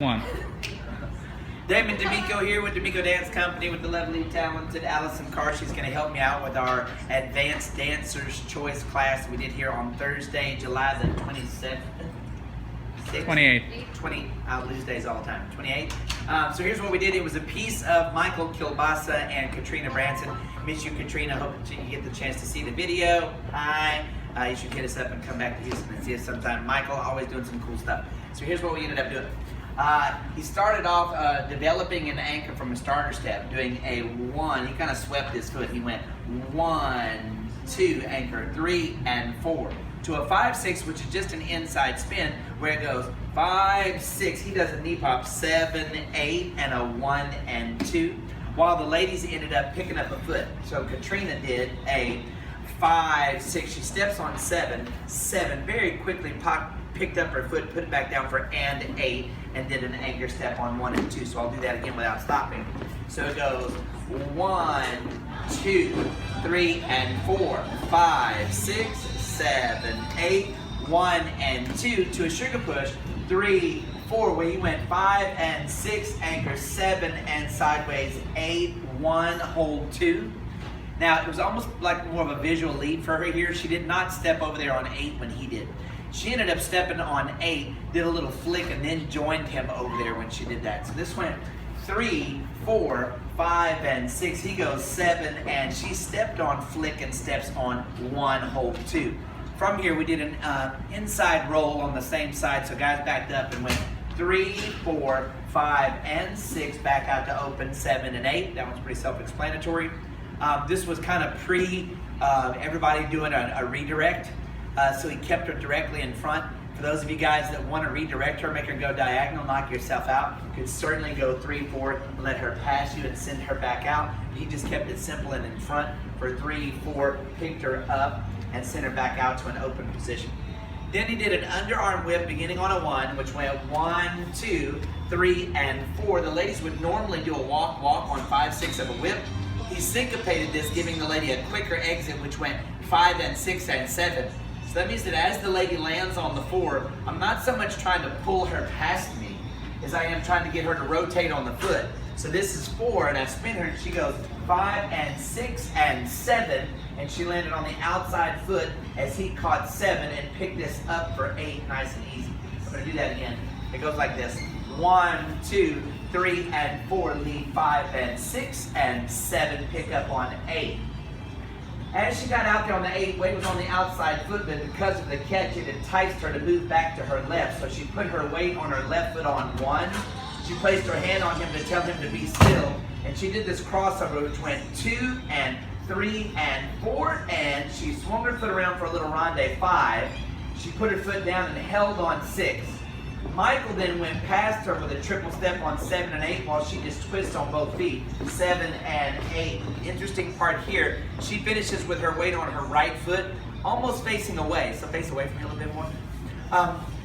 One. Damon D'Amico here with D'Amico Dance Company with the lovely, talented Allison Carr. She's going to help me out with our Advanced Dancer's Choice class we did here on Thursday, July the 27th. 28. I lose days all the time. 28. So here's what we did. It was a piece of Michael Kilbasa and Katrina Branson. Miss you, Katrina. Hope that you get the chance to see the video. Hi. You should hit us up and come back to Houston and see us sometime. Michael, always doing some cool stuff. So here's what we ended up doing. He started off developing an anchor from a starter step, doing a 1. He kind of swept his foot. He went 1, 2, anchor, 3, and 4. To a 5-6, which is just an inside spin, where it goes 5, 6. He does a knee pop, 7, 8, and a 1 and 2. While the ladies ended up picking up a foot. So Katrina did a 5, 6. She steps on 7, 7. Very quickly picked up her foot, put it back down for and 8, and did an anchor step on 1 and 2. So I'll do that again without stopping. So it goes 1, 2, 3, and 4, 5, 6, 7, 8, 1 and 2 to a sugar push, 3, 4, where he went 5 and 6, anchor 7 and sideways 8, 1, hold 2. Now it was almost like more of a visual lead for her here. She did not step over there on 8 when he did. She ended up stepping on 8, did a little flick, and then joined him over there when she did that. So this went 3, 4, 5, and 6. He goes 7, and she stepped on flick and steps on 1, hold 2. From here, we did an inside roll on the same side. So guys backed up and went 3, 4, 5, and 6. Back out to open 7 and 8. That one's pretty self-explanatory. This was kind of everybody doing a redirect. So he kept her directly in front. For those of you guys that want to redirect her, make her go diagonal, knock yourself out, you could certainly go 3, 4, and let her pass you and send her back out. He just kept it simple and in front for 3, 4, picked her up and sent her back out to an open position. Then he did an underarm whip beginning on a 1, which went 1, 2, 3, and 4. The ladies would normally do a walk on 5, 6 of a whip. He syncopated this, giving the lady a quicker exit, which went 5 and 6 and 7. So that means that as the lady lands on the 4, I'm not so much trying to pull her past me as I am trying to get her to rotate on the foot. So this is 4, and I spin her, and she goes 5 and 6 and 7, and she landed on the outside foot as he caught 7 and picked this up for 8, nice and easy. I'm going to do that again. It goes like this. 1, 2, 3, and 4, lead 5 and 6 and 7, pick up on 8. As she got out there on the 8, weight was on the outside foot, but because of the catch, it enticed her to move back to her left. So she put her weight on her left foot on 1. She placed her hand on him to tell him to be still. And she did this crossover, which went 2 and 3 and 4. And she swung her foot around for a little ronde 5. She put her foot down and held on 6. Michael then went past her with a triple step on 7 and 8 while she just twists on both feet, 7 and 8. Interesting part here, she finishes with her weight on her right foot, almost facing away. So face away from me a little bit more.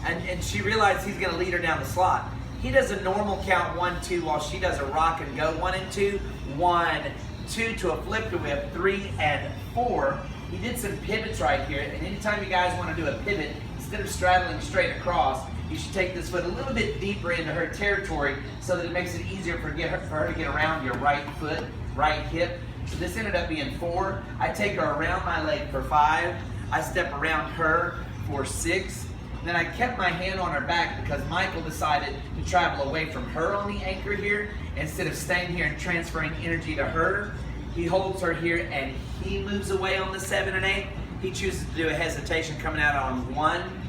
And she realized he's going to lead her down the slot. He does a normal count 1, 2 while she does a rock and go 1 and 2, 1, 2 to a flip to whip, 3 and 4. He did some pivots right here, and anytime you guys want to do a pivot, instead of straddling straight across, you should take this foot a little bit deeper into her territory so that it makes it easier for her to get around your right foot, right hip. So this ended up being 4. I take her around my leg for 5. I step around her for 6. Then I kept my hand on her back because Michael decided to travel away from her on the anchor here. Instead of staying here and transferring energy to her, he holds her here and he moves away on the 7 and 8. He chooses to do a hesitation coming out on 1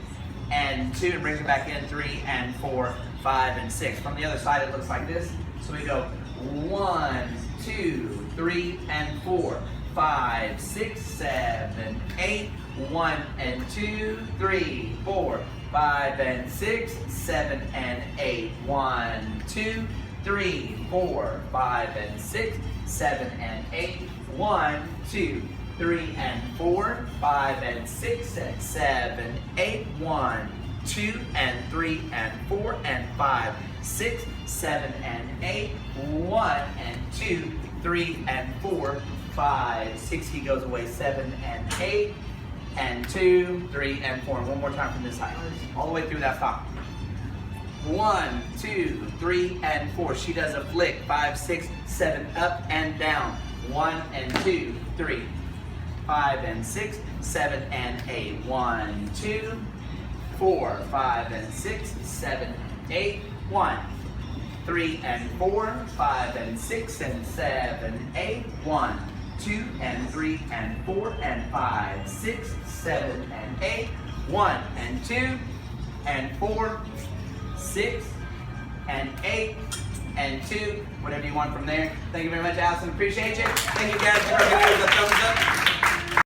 and 2 and brings it back in 3 and 4, 5 and 6. From the other side it looks like this. So we go 1, 2, 3 and 4, 5, 6, 7, 8, 1 and 2, 3, 4, 5 and 6, 7 and 8, 1, 2, 3, 4, 5 and 6, 7 and 8, 1, 2, 3 and 4, 5 and 6 and 7, 8, 1, 2 and 3 and 4 and 5, 6, 7 and 8, 1 and 2, 3 and 4, 5, 6. He goes away 7 and 8 and 2, 3 and 4. And one more time from this side, all the way through that stop. 1, 2, 3, and 4. She does a flick. 5, 6, 7, up and down. 1 and 2, 3, 5 and 6, 7 and 8. 1, 2, 4, 5 and 6, 7, 8. 1, 3 and 4, 5 and 6 and 7, 8. 1, 2 and 3 and 4 and 5, 6, 7 and 8. 1 and 2 and 4, 6 and 8 and 2. Whatever you want from there. Thank you very much, Allison. Appreciate you. Thank you guys for giving us a thumbs up.